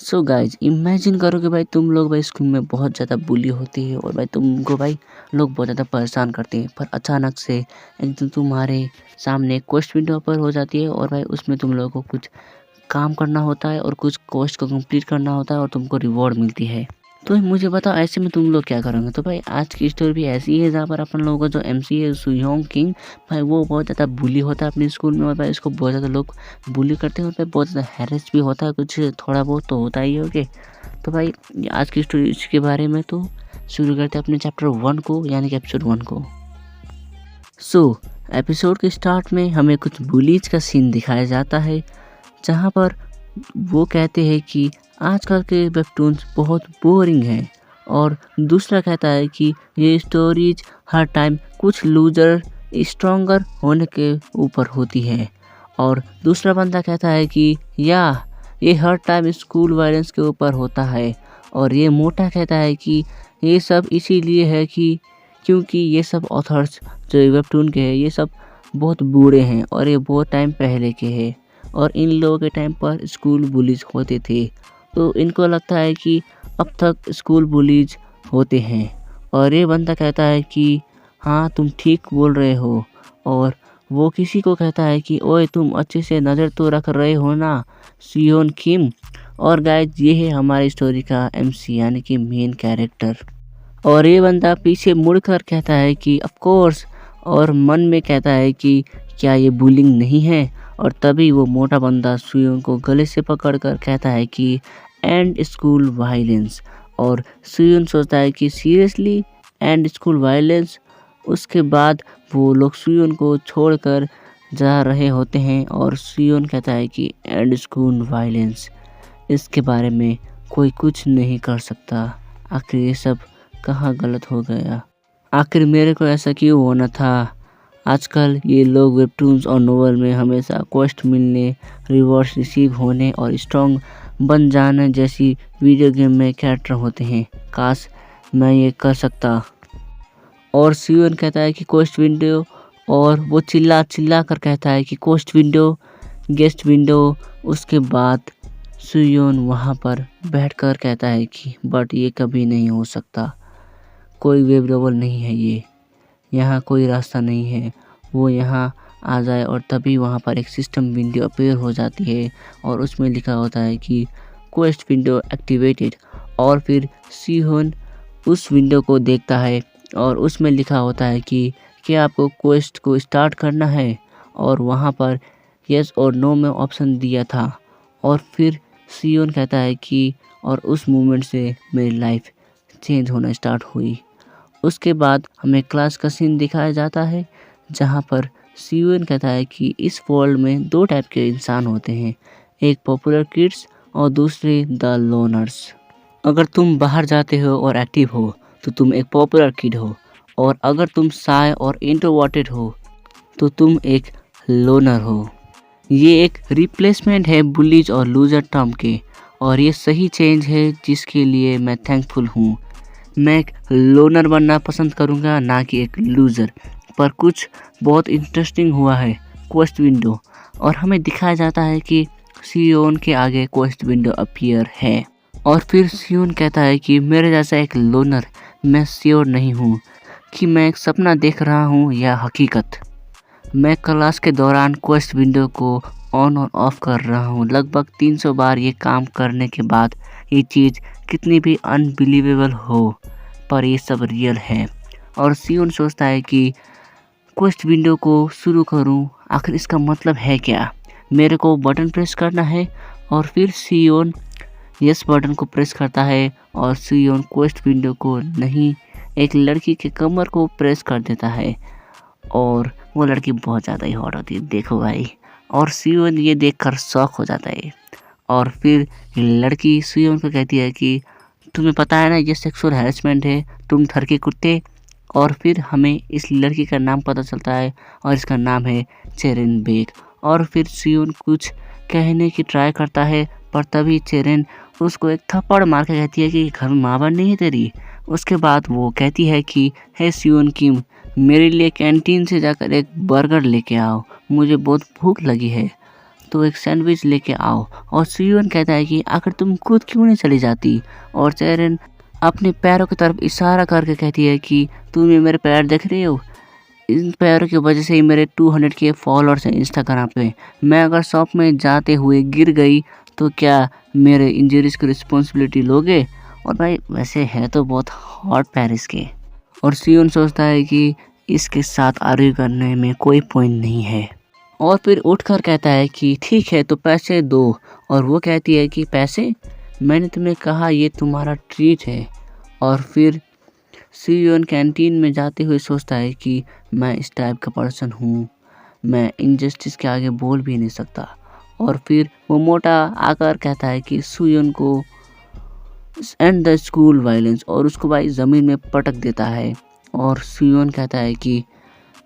So guys imagine करो कि भाई तुम लोग भाई स्कूल में बहुत ज़्यादा बुली होती है और भाई तुमको भाई लोग बहुत ज़्यादा परेशान करते हैं, पर अचानक से एक दिन तुम्हारे सामने क्वेस्ट विंडो पर हो जाती है और भाई उसमें तुम लोगों को कुछ काम करना होता है और कुछ क्वेस्ट को कंप्लीट करना होता है और तुमको रिवॉर्ड मिलती है। तो मुझे बताओ ऐसे में तुम लोग क्या करोगे। तो भाई आज की स्टोरी भी ऐसी है जहाँ पर अपन लोगों का जो MC है सुयोंग किंग, भाई वो बहुत ज़्यादा बुली होता है अपने स्कूल में और भाई इसको बहुत ज़्यादा लोग बुली करते हैं और भाई बहुत ज़्यादा हैरेस भी होता है, कुछ थोड़ा बहुत तो होता ही है। ओके, तो भाई आज की स्टोरी इसके बारे में, तो शुरू करते हैं अपने चैप्टर 1 को, यानी कि एपिसोड 1 को। एपिसोड के स्टार्ट में हमें कुछ बुलीज का सीन दिखाया जाता है जहाँ पर वो कहते हैं कि आजकल के वेबटून्स बहुत बोरिंग हैं, और दूसरा कहता है कि ये स्टोरीज हर टाइम कुछ लूजर स्ट्रॉन्गर होने के ऊपर होती है, और दूसरा बंदा कहता है कि ये हर टाइम स्कूल वायलेंस के ऊपर होता है, और ये मोटा कहता है कि ये सब इसीलिए है कि क्योंकि ये सब ऑथर्स जो वेबटून के हैं ये सब बहुत बूढ़े हैं और ये बहुत टाइम पहले के हैं, और इन लोगों के टाइम पर स्कूल बुलीज होते थे, तो इनको लगता है कि अब तक स्कूल बुलीज होते हैं। और ये बंदा कहता है कि हाँ तुम ठीक बोल रहे हो, और वो किसी को कहता है कि ओए तुम अच्छे से नज़र तो रख रहे हो ना सियोन किम। और गाइस ये है हमारी स्टोरी का MC यानी कि मेन कैरेक्टर। और ये बंदा पीछे मुड़कर कहता है कि ऑफ कोर्स, और मन में कहता है कि क्या ये बुलिंग नहीं है। और तभी वो मोटा बंदा सुयों को गले से पकड़कर कहता है कि एंड स्कूल वायलेंस। और सुयोन सोचता है कि सीरियसली एंड स्कूल वायलेंस। उसके बाद वो लोग सुयोन को छोड़कर जा रहे होते हैं और सुयोन कहता है कि एंड स्कूल वायलेंस, इसके बारे में कोई कुछ नहीं कर सकता। आखिर ये सब कहाँ गलत हो गया, आखिर मेरे को ऐसा क्यों होना था। आजकल ये लोग वेबटून्स और नोवेल में हमेशा क्वेस्ट मिलने, रिवॉर्ड्स रिसीव होने और स्ट्रॉन्ग बन जाने जैसी वीडियो गेम में कैरेक्टर होते हैं। काश मैं ये कर सकता। और सियोन कहता है कि क्वेस्ट विंडो, और वो चिल्ला चिल्ला कर कहता है कि क्वेस्ट विंडो, गेस्ट विंडो। उसके बाद सियोन वहाँ पर बैठकर कहता है कि बट ये कभी नहीं हो सकता, कोई वेबलेबल नहीं है, ये यहाँ कोई रास्ता नहीं है वो यहाँ आ जाए। और तभी वहाँ पर एक सिस्टम विंडो अपीयर हो जाती है और उसमें लिखा होता है कि क्वेस्ट विंडो एक्टिवेटेड। और फिर सियोन उस विंडो को देखता है और उसमें लिखा होता है कि क्या आपको क्वेस्ट को स्टार्ट करना है, और वहाँ पर यस और नो में ऑप्शन दिया था। और फिर सियोन कहता है कि और उस मोमेंट से मेरी लाइफ चेंज होना स्टार्ट हुई। उसके बाद हमें क्लास का सीन दिखाया जाता है जहाँ पर सियोन कहता है कि इस वर्ल्ड में 2 टाइप के इंसान होते हैं, एक पॉपुलर किड्स और दूसरे द लोनर्स। अगर तुम बाहर जाते हो और एक्टिव हो तो तुम एक पॉपुलर किड हो, और अगर तुम शाय और इंट्रोवर्टेड हो तो तुम एक लोनर हो। ये एक रिप्लेसमेंट है बुलीज और लूजर टर्म के, और ये सही चेंज है जिसके लिए मैं थैंकफुल हूँ। मैं एक लोनर बनना पसंद करूँगा, ना कि एक लूज़र। पर कुछ बहुत इंटरेस्टिंग हुआ है क्वेस्ट विंडो, और हमें दिखाया जाता है कि सियोन के आगे क्वेस्ट विंडो अपीयर है। और फिर सियोन कहता है कि मेरे जैसा एक लोनर, मैं श्योर नहीं हूँ कि मैं एक सपना देख रहा हूँ या हकीकत। मैं क्लास के दौरान क्वेस्ट विंडो को ऑन और ऑफ कर रहा हूँ लगभग 300 बार। ये काम करने के बाद ये चीज़ कितनी भी अनबिलीवेबल हो, पर ये सब रियल है। और सियोन सोचता है कि क्वेस्ट विंडो को शुरू करूं, आखिर इसका मतलब है क्या। मेरे को बटन प्रेस करना है। और फिर सियोन यस बटन को प्रेस करता है और सियोन क्वेस्ट विंडो को नहीं, एक लड़की के कमर को प्रेस कर देता है, और वो लड़की बहुत ज़्यादा ही हॉट होती है, देखो भाई। और सियोन ये देखकर शॉक हो जाता है। और फिर लड़की सियोन को कहती है कि तुम्हें पता है ना ये सेक्सुअल हैरेसमेंट है, तुम थर के कुत्ते। और फिर हमें इस लड़की का नाम पता चलता है और इसका नाम है चेरेन बेक। और फिर सियोन कुछ कहने की ट्राई करता है, पर तभी चेरेन उसको एक थप्पड़ मार के कहती है कि घर में माँ बाप नहीं है तेरी। उसके बाद वो कहती है कि हे सियोन किम, मेरे लिए कैंटीन से जाकर एक बर्गर लेके आओ, मुझे बहुत भूख लगी है। तो एक सैंडविच लेके आओ। और सुयोन कहता है कि आखिर तुम खुद क्यों नहीं चली जाती। और चेरन अपने पैरों की तरफ इशारा करके कहती है कि तुम ये मेरे पैर देख रहे हो, इन पैरों की वजह से ही मेरे 200 के फॉलोअर्स हैं इंस्टाग्राम पे। मैं अगर शॉप में जाते हुए गिर गई तो क्या मेरे इंजरीज की रिस्पॉन्सिबिलिटी लोगे। और भाई वैसे है तो बहुत हॉट पैर इसके। और सियोन सोचता है कि इसके साथ आर्ग्यू करने में कोई पॉइंट नहीं है और फिर उठकर कहता है कि ठीक है तो पैसे दो। और वो कहती है कि पैसे, मैंने तुम्हें कहा ये तुम्हारा ट्रीट है। और फिर सियोन कैंटीन में जाते हुए सोचता है कि मैं इस टाइप का पर्सन हूँ, मैं इनजस्टिस के आगे बोल भी नहीं सकता। और फिर वो मोटा आकर कहता है कि सुयोन को एंड द स्कूल वायलेंस, और उसको भाई ज़मीन में पटक देता है। और सुयोन कहता है कि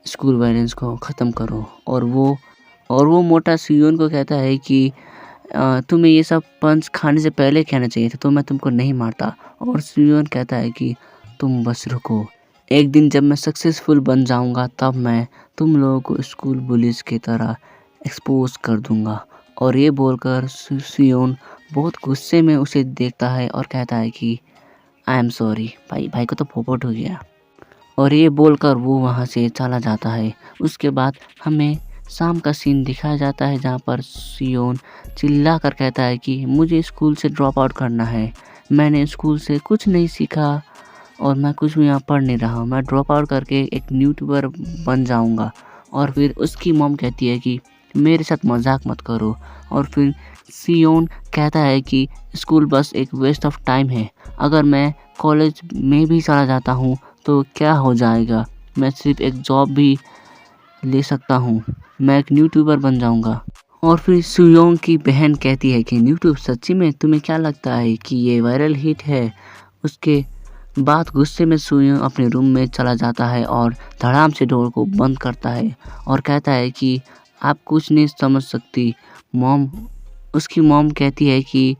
स्कूल वायलेंस को ख़त्म करो। और वो मोटा सुयोन को कहता है कि तुम्हें ये सब पंच खाने से पहले कहना चाहिए था, तो मैं तुमको नहीं मारता। और सुयोन कहता है कि तुम बस रुको, एक दिन जब मैं सक्सेसफुल बन जाऊंगा तब मैं तुम लोगों को स्कूल बुलीज की तरह एक्सपोज कर दूंगा। और ये बोलकर सुयोन बहुत गुस्से में उसे देखता है और कहता है कि आई एम सॉरी। भाई को तो पोपट हो गया। और ये बोलकर वो वहाँ से चला जाता है। उसके बाद हमें शाम का सीन दिखाया जाता है जहाँ पर सियोन चिल्ला कर कहता है कि मुझे स्कूल से ड्रॉप आउट करना है, मैंने स्कूल से कुछ नहीं सीखा और मैं कुछ भी यहाँ पढ़ नहीं रहा हूँ, मैं ड्रॉप आउट करके एक यूट्यूबर बन जाऊँगा। और फिर उसकी मॉम कहती है कि मेरे साथ मजाक मत करो। और फिर सियोन कहता है कि स्कूल बस एक वेस्ट ऑफ टाइम है, अगर मैं कॉलेज में भी चला जाता हूँ तो क्या हो जाएगा, मैं सिर्फ एक जॉब भी ले सकता हूँ, मैं एक यूट्यूबर बन जाऊँगा। और फिर सुयोंग की बहन कहती है कि यूट्यूब सच्ची में, तुम्हें क्या लगता है कि ये वायरल हिट है। उसके बाद गुस्से में सुयोंग अपने रूम में चला जाता है और धड़ाम से डोर को बंद करता है और कहता है कि आप कुछ नहीं समझ सकती मॉम। उसकी मॉम कहती है कि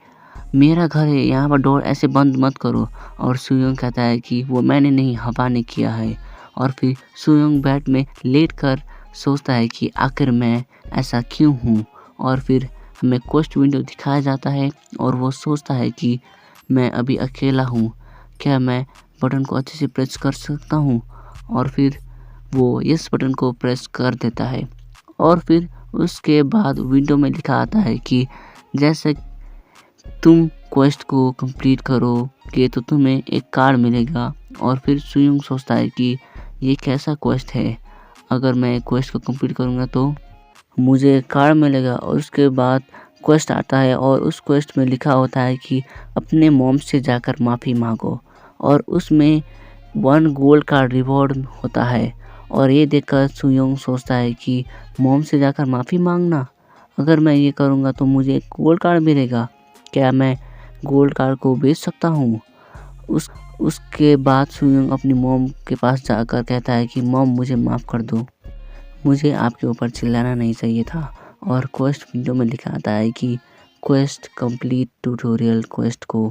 मेरा घर है, यहाँ पर डोर ऐसे बंद मत करो। और सुयोंग कहता है कि वो मैंने नहीं, हवा ने किया है। और फिर सुयोंग बेड में लेट कर सोचता है कि आखिर मैं ऐसा क्यों हूँ। और फिर हमें क्वेस्ट विंडो दिखाया जाता है और वो सोचता है कि मैं अभी अकेला हूँ, क्या मैं बटन को अच्छे से प्रेस कर सकता हूँ। और फिर वो इस बटन को प्रेस कर देता है। और फिर उसके बाद विंडो में लिखा आता है कि जैसे तुम क्वेस्ट को कंप्लीट करोगे तो तुम्हें एक कार्ड मिलेगा। और फिर सुयोंग सोचता है कि ये कैसा क्वेस्ट है, अगर मैं क्वेस्ट को कंप्लीट करूँगा तो मुझे एक कार्ड मिलेगा। और उसके बाद क्वेस्ट आता है और उस क्वेस्ट में लिखा होता है कि अपने मॉम से जाकर माफ़ी मांगो, और उसमें 1 गोल्ड का रिवॉर्ड होता है। और ये देखकर सुयोंग सोचता है कि मॉम से जाकर माफ़ी मांगना, अगर मैं ये करूँगा तो मुझे एक गोल्ड कार्ड मिलेगा, क्या मैं गोल्ड कार्ड को बेच सकता हूँ। उसके बाद सुयोंग अपनी मॉम के पास जाकर कहता है कि मॉम मुझे माफ़ कर दो, मुझे आपके ऊपर चिल्लाना नहीं चाहिए था। और क्वेस्ट विंडो में लिखा आता है कि क्वेस्ट कंप्लीट ट्यूटोरियल, क्वेस्ट को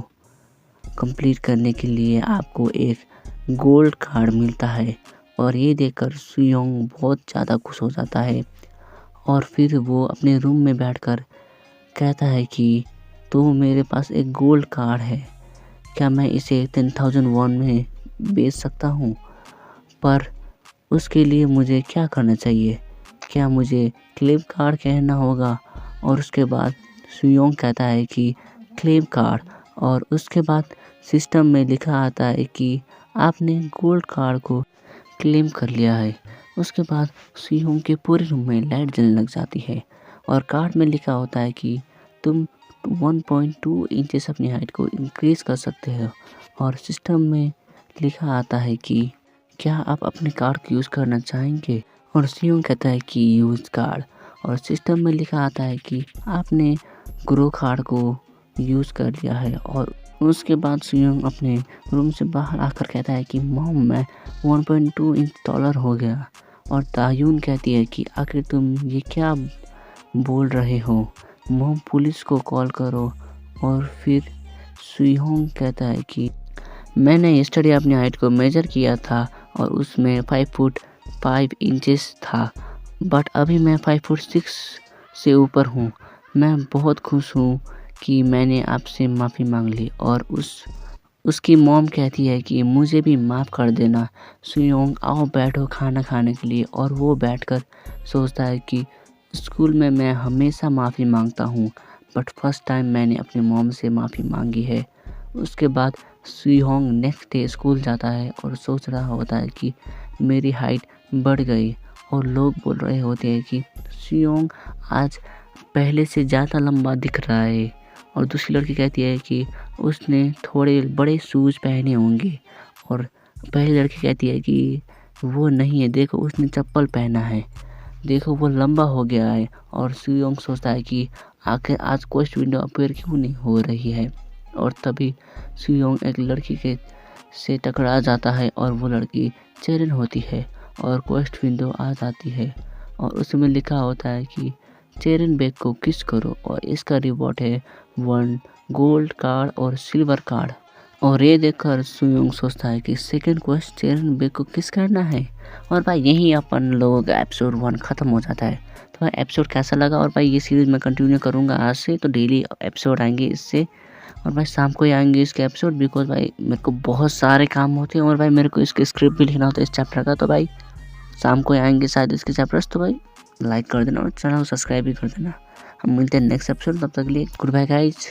कंप्लीट करने के लिए आपको एक गोल्ड कार्ड मिलता है। और ये देखकर सुयोंग बहुत ज़्यादा खुश हो जाता है। और फिर वो अपने रूम में बैठकर कहता है कि तो मेरे पास एक गोल्ड कार्ड है, क्या मैं इसे 10,000 वॉन में बेच सकता हूँ, पर उसके लिए मुझे क्या करना चाहिए, क्या मुझे क्लेम कार्ड कहना होगा। और उसके बाद सुयोंग कहता है कि क्लेम कार्ड। और उसके बाद सिस्टम में लिखा आता है कि आपने गोल्ड कार्ड को क्लेम कर लिया है। उसके बाद सुयोंग के पूरे रूम में लाइट जलने लग जाती है और कार्ड में लिखा होता है कि तुम 1.2 इंचेस अपनी हाइट को इंक्रीज़ कर सकते हो। और सिस्टम में लिखा आता है कि क्या आप अपने कार्ड को यूज़ करना चाहेंगे। और सुयोंग कहता है कि यूज़ कार्ड। और सिस्टम में लिखा आता है कि आपने ग्रो कार्ड को यूज़ कर लिया है। और उसके बाद सुयोंग अपने रूम से बाहर आकर कहता है कि मॉम मैं 1.2 इंच टॉलर हो गया। और तायून कहती है कि आखिर तुम ये क्या बोल रहे हो, मॉम पुलिस को कॉल करो। और फिर सुयोंग कहता है कि मैंने यस्टरडे अपनी हाइट को मेजर किया था और उसमें 5 फुट 5 इंचेस था, बट अभी मैं 5 फुट 6 से ऊपर हूँ। मैं बहुत खुश हूँ कि मैंने आपसे माफ़ी मांग ली। और उसकी मॉम कहती है कि मुझे भी माफ़ कर देना। सुयोंग आओ बैठो खाना खाने के लिए। और वो बैठकर सोचता है कि स्कूल में मैं हमेशा माफ़ी मांगता हूँ, बट फर्स्ट टाइम मैंने अपनी मॉम से माफ़ी मांगी है। उसके बाद सुयोंग नेक्स्ट डे स्कूल जाता है और सोच रहा होता है कि मेरी हाइट बढ़ गई। और लोग बोल रहे होते हैं कि सुयोंग आज पहले से ज़्यादा लंबा दिख रहा है। और दूसरी लड़की कहती है कि उसने थोड़े बड़े शूज़ पहने होंगे। और पहली लड़की कहती है कि वो नहीं है, देखो उसने चप्पल पहना है, देखो वो लंबा हो गया है। और सुयोंग सोचता है कि आखिर आज क्वेस्ट विंडो अपीयर क्यों नहीं हो रही है। और तभी सुयोंग एक लड़की के से टकरा जाता है और वो लड़की चेरिन होती है। और क्वेस्ट विंडो आ जाती है और उसमें लिखा होता है कि चेरिन बेग को किस करो और इसका रिवॉर्ड है 1 गोल्ड कार्ड और सिल्वर कार्ड। और ये देखकर सुयोंग सोचता है कि सेकंड क्वेस्ट चेरिन बेग को किस करना है। और भाई यहीं अपन लोग एपिसोड 1 ख़त्म हो जाता है। तो भाई एपिसोड कैसा लगा? और भाई ये सीरीज़ मैं कंटिन्यू करूँगा आज से, तो डेली एपिसोड आएंगे इससे। और भाई शाम को ही आएंगे इसके एपिसोड, बिकॉज भाई मेरे को बहुत सारे काम होते हैं और भाई मेरे को इसके स्क्रिप्ट भी लिखना होता है इस चैप्टर का। तो भाई शाम को ही आएंगे शायद इसके चैप्टर्स। तो भाई लाइक कर देना और चैनल को सब्सक्राइब भी कर देना। हम मिलते हैं नेक्स्ट एपिसोड, तब तक के लिए गुड बाय गाइज।